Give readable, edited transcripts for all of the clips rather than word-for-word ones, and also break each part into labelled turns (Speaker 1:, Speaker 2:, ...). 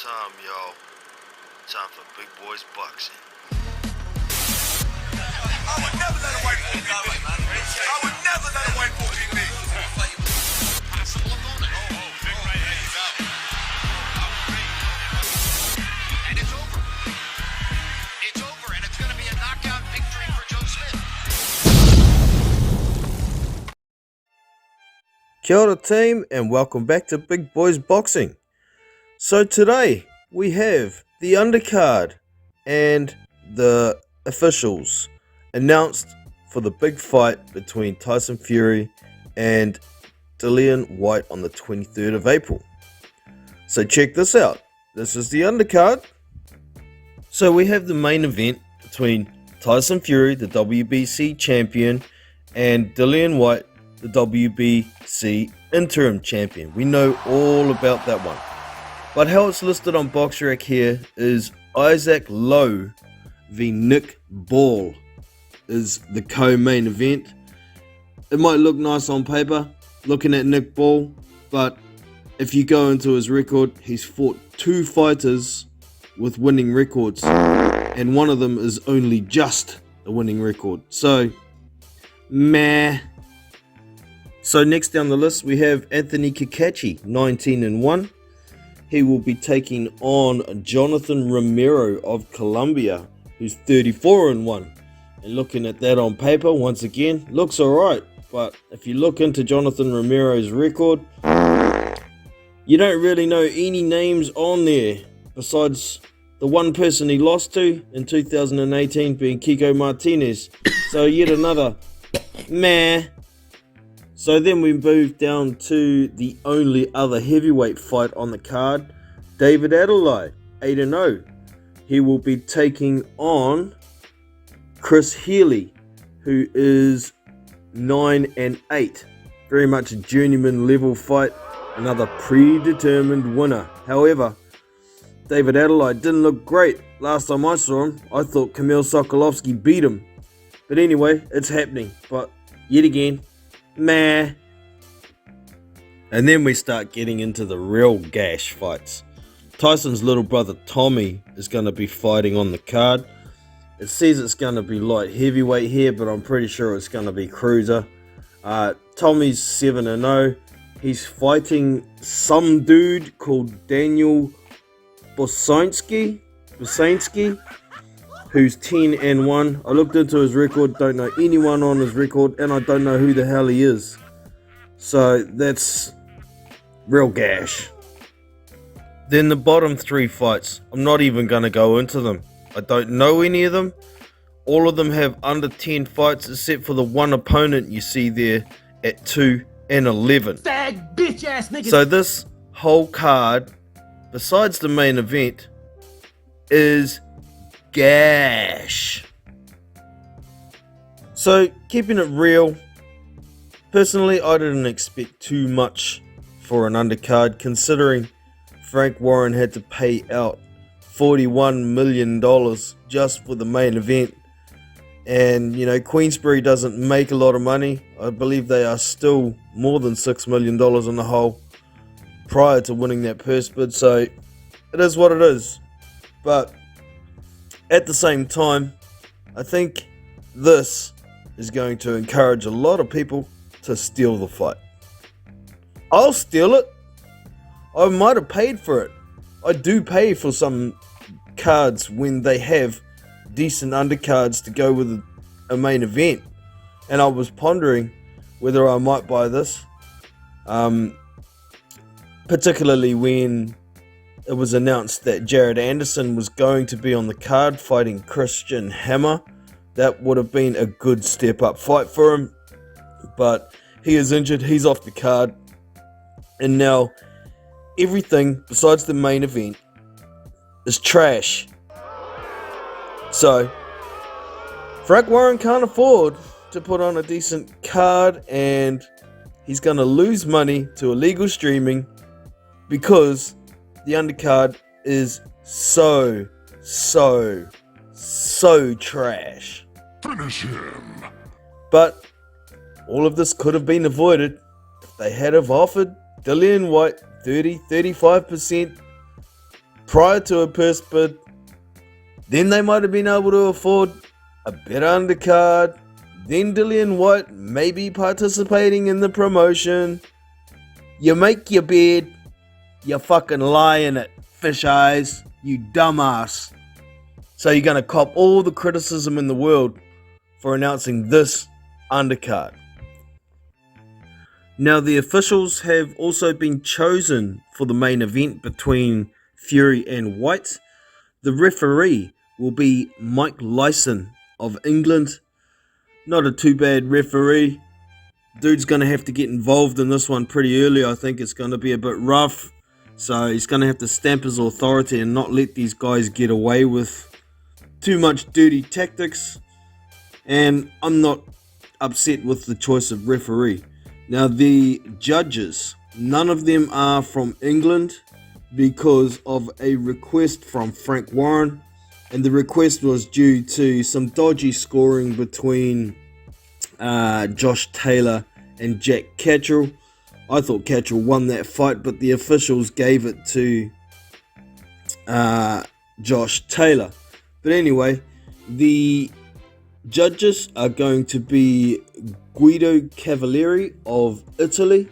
Speaker 1: time, y'all. Time for Big Boys Boxing.
Speaker 2: I would never let a white boy beat me. I would never let a white boy beat me.
Speaker 3: Possible opponent.
Speaker 2: Big right hand, he's out.
Speaker 3: And it's over. It's over, and it's going to be a knockout victory for Joe Smith.
Speaker 1: Kia ora team, and welcome back to Big Boys Boxing. So today we have the undercard and the officials announced for the big fight between Tyson Fury and Dillian Whyte on the 23rd of April. So check this out. This is the undercard. So we have the main event between Tyson Fury, the WBC champion, and Dillian Whyte, the WBC interim champion. We know all about that one. But how it's listed on BoxRec here is Isaac Lowe v Nick Ball is the co-main event. It might look nice on paper, looking at Nick Ball, but if you go into his record, he's fought 2 fighters with winning records, and one of them is only just a winning record. So, meh. So next down the list, we have Anthony Kakachi, 19-1. He will be taking on Jonathan Romero of Colombia, who's 34-1. And looking at that on paper, once again, looks alright. But if you look into Jonathan Romero's record, you don't really know any names on there besides the one person he lost to in 2018 being Kiko Martinez. So yet another meh. So then we move down to the only other heavyweight fight on the card, David Adelaide, 8-0. He will be taking on Chris Healy, who is 9-8. Very much a journeyman level fight, another predetermined winner. However, David Adelaide didn't look great. Last time I saw him, I thought Kamil Sokolovsky beat him. But anyway, it's happening. But yet again, meh. And then we start getting into the real gash fights. Tyson's little brother Tommy is going to be fighting on the card. It says it's going to be light heavyweight here, but I'm pretty sure it's going to be cruiser. Tommy's 7-0. He's fighting some dude called Daniel Bosansky, who's 10-1. I looked into his record, don't know anyone on his record, and I don't know who the hell he is. So that's real gash. Then the bottom 3 fights, I'm not even going to go into them. I don't know any of them. All of them have under 10 fights except for the one opponent you see there at 2-11.
Speaker 4: Fag bitch ass nigga.
Speaker 1: So this whole card, besides the main event, is gash. So keeping it real, personally I didn't expect too much for an undercard, considering Frank Warren had to pay out $41 million just for the main event. And you know, Queensberry doesn't make a lot of money. I believe they are still more than $6 million in the hole prior to winning that purse bid, so it is what it is. But at the same time, I think this is going to encourage a lot of people to steal the fight. I'll steal it. I might have paid for it. I do pay for some cards when they have decent undercards to go with a main event. And I was pondering whether I might buy this. Particularly when it was announced that Jared Anderson was going to be on the card fighting Christian Hammer. That would have been a good step up fight for him. But he is injured, he's off the card. And now everything besides the main event is trash. So Frank Warren can't afford to put on a decent card, and he's going to lose money to illegal streaming because the undercard is so trash.
Speaker 2: Finish him.
Speaker 1: But all of this could have been avoided if they had have offered Dillian Whyte 30-35% prior to a purse bid, then they might have been able to afford a better undercard. Then Dillian Whyte may be participating in the promotion. You make your bed, you fucking lie in it, fish eyes, you dumbass. So you're going to cop all the criticism in the world for announcing this undercard. Now the officials have also been chosen for the main event between Fury and Whyte. The referee will be Mike Lyson of England. Not a too bad referee. Dude's going to have to get involved in this one pretty early. I think it's going to be a bit rough. So he's going to have to stamp his authority and not let these guys get away with too much dirty tactics. And I'm not upset with the choice of referee. Now the judges, none of them are from England because of a request from Frank Warren. And the request was due to some dodgy scoring between Josh Taylor and Jack Catterall. I thought Catterall won that fight, but the officials gave it to Josh Taylor. But anyway, the judges are going to be Guido Cavalieri of Italy.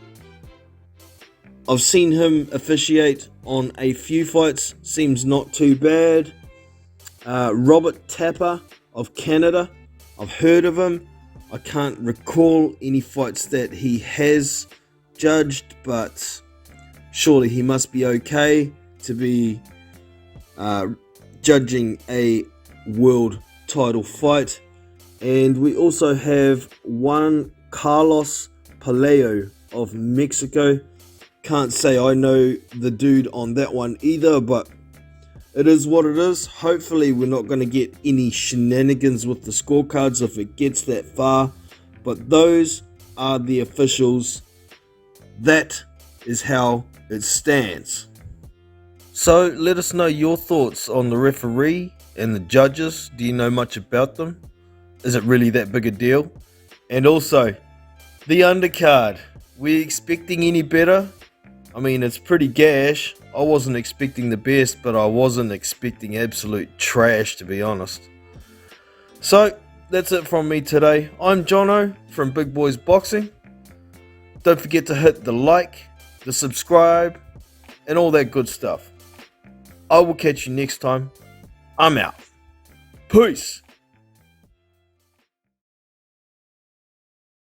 Speaker 1: I've seen him officiate on a few fights, seems not too bad. Robert Tapper of Canada, I've heard of him. I can't recall any fights that he has judged, but surely he must be okay to be judging a world title fight. And we also have Juan Carlos Palacio of Mexico. Can't say I know the dude on that one either, but it is what it is. Hopefully we're not going to get any shenanigans with the scorecards if it gets that far. But those are the officials. That is how it stands. So let us know your thoughts on the referee and the judges. Do you know much about them? Is it really that big a deal? And also, the undercard. We expecting any better? I mean, it's pretty gash. I wasn't expecting the best, but I wasn't expecting absolute trash, to be honest. So, that's it from me today. I'm Jono from Big Boys Boxing. Don't forget to hit the like, the subscribe, and all that good stuff. I will catch you next time. I'm out. Peace.